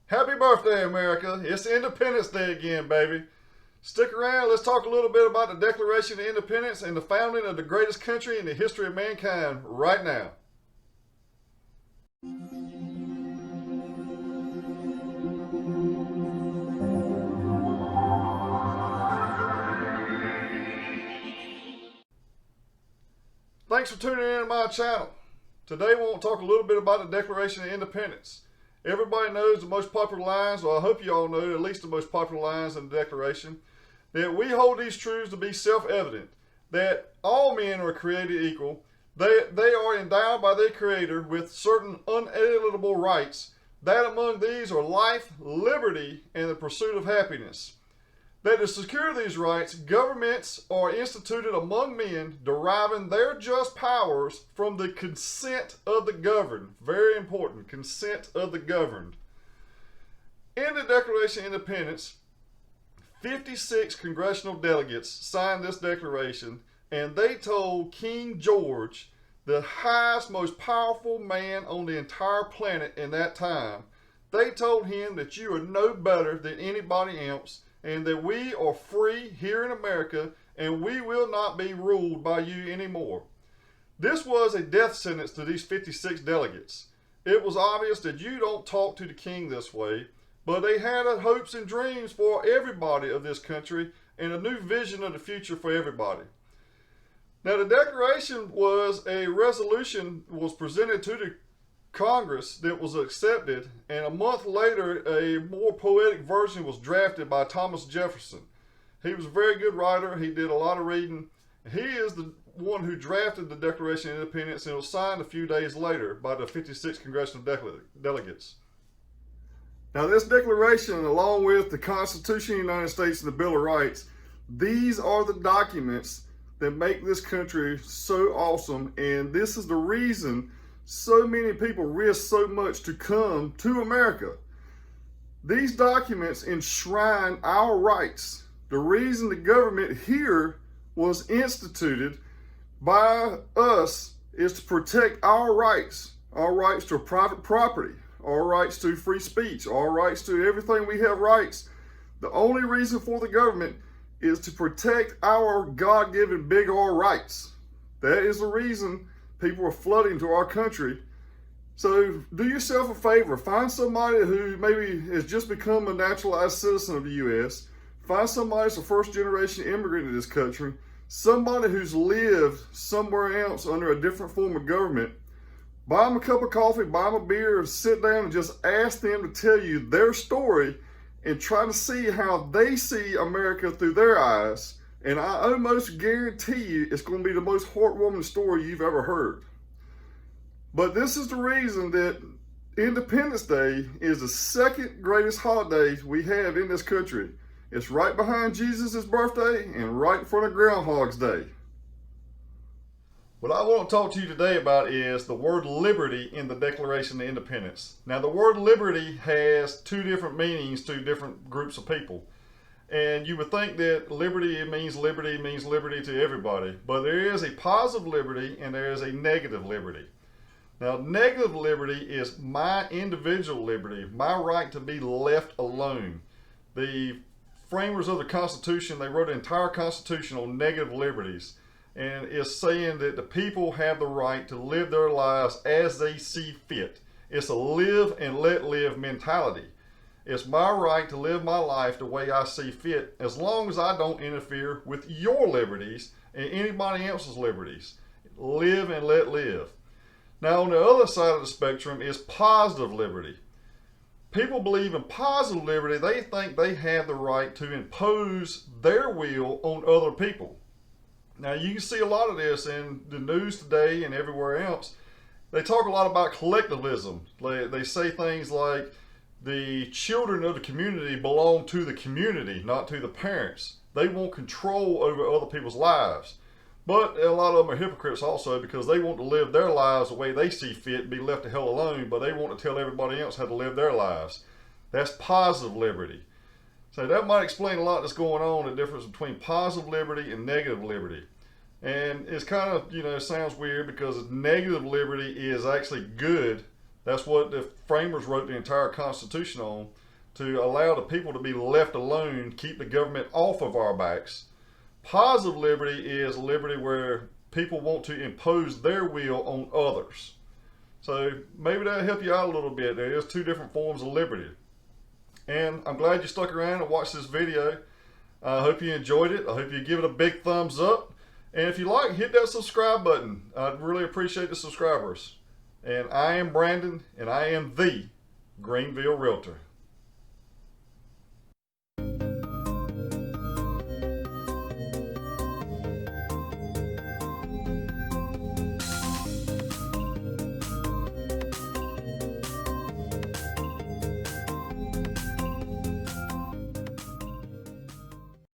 Happy birthday, America. It's Independence Day again, baby. Stick around. Let's talk a little bit about the Declaration of Independence and the founding of the greatest country in the history of mankind right now. Thanks for tuning in to my channel. Today we want to talk a little bit about the Declaration of Independence. Everybody knows the most popular lines, or I hope you all know at least the most popular lines in the Declaration, that we hold these truths to be self-evident, that all men are created equal, they are endowed by their Creator with certain unalienable rights, that among these are life, liberty, and the pursuit of happiness. That to secure these rights, governments are instituted among men, deriving their just powers from the consent of the governed. Very important, consent of the governed. In the Declaration of Independence, 56 congressional delegates signed this declaration, and they told King George, the highest, most powerful man on the entire planet in that time, they told him that you are no better than anybody else, and that we are free here in America, and we will not be ruled by you anymore. This was a death sentence to these 56 delegates. It was obvious that you don't talk to the king this way, but they had hopes and dreams for everybody of this country and a new vision of the future for everybody. Now, the Declaration was a resolution was presented to the Congress that was accepted, and a month later a more poetic version was drafted by Thomas Jefferson. He was a very good writer. He did a lot of reading. He is the one who drafted the Declaration of Independence, and it was signed a few days later by the 56 congressional delegates. Now, this declaration, along with the Constitution of the United States and the Bill of Rights, these are the documents that make this country so awesome, and this is the reason so many people risk so much to come to America. These documents enshrine our rights. The reason the government here was instituted by us is to protect our rights to private property, our rights to free speech, our rights to everything. We have rights. The only reason for the government is to protect our God-given big R rights. That is the reason people are flooding to our country. So do yourself a favor. Find somebody who maybe has just become a naturalized citizen of the U.S. Find somebody that's a first-generation immigrant to this country. Somebody who's lived somewhere else under a different form of government. Buy them a cup of coffee, buy them a beer, and sit down and just ask them to tell you their story and try to see how they see America through their eyes. And I almost guarantee you it's going to be the most heartwarming story you've ever heard. But this is the reason that Independence Day is the second greatest holiday we have in this country. It's right behind Jesus' birthday and right in front of Groundhog's Day. What I want to talk to you today about is the word liberty in the Declaration of Independence. Now, the word liberty has two different meanings to different groups of people. And you would think that liberty means liberty to everybody. But there is a positive liberty and there is a negative liberty. Now, negative liberty is my individual liberty, my right to be left alone. The framers of the Constitution, they wrote an entire Constitution on negative liberties. And it's saying that the people have the right to live their lives as they see fit. It's a live and let live mentality. It's my right to live my life the way I see fit, as long as I don't interfere with your liberties and anybody else's liberties. Live and let live. Now, on the other side of the spectrum is positive liberty. People believe in positive liberty. They think they have the right to impose their will on other people. Now, you can see a lot of this in the news today and everywhere else. They talk a lot about collectivism. They say things like, the children of the community belong to the community, not to the parents. They want control over other people's lives. But a lot of them are hypocrites also, because they want to live their lives the way they see fit and be left the hell alone, but they want to tell everybody else how to live their lives. That's positive liberty. So that might explain a lot that's going on, the difference between positive liberty and negative liberty. And it's kind of, sounds weird because negative liberty is actually good That's what the framers wrote the entire Constitution on, to allow the people to be left alone, keep the government off of our backs. Positive liberty is liberty where people want to impose their will on others. So maybe that'll help you out a little bit. There is two different forms of liberty. And I'm glad you stuck around and watched this video. I hope you enjoyed it. I hope you give it a big thumbs up. And if you like, hit that subscribe button. I'd really appreciate the subscribers. And I am Brandon, and I am the Greenville Realtor.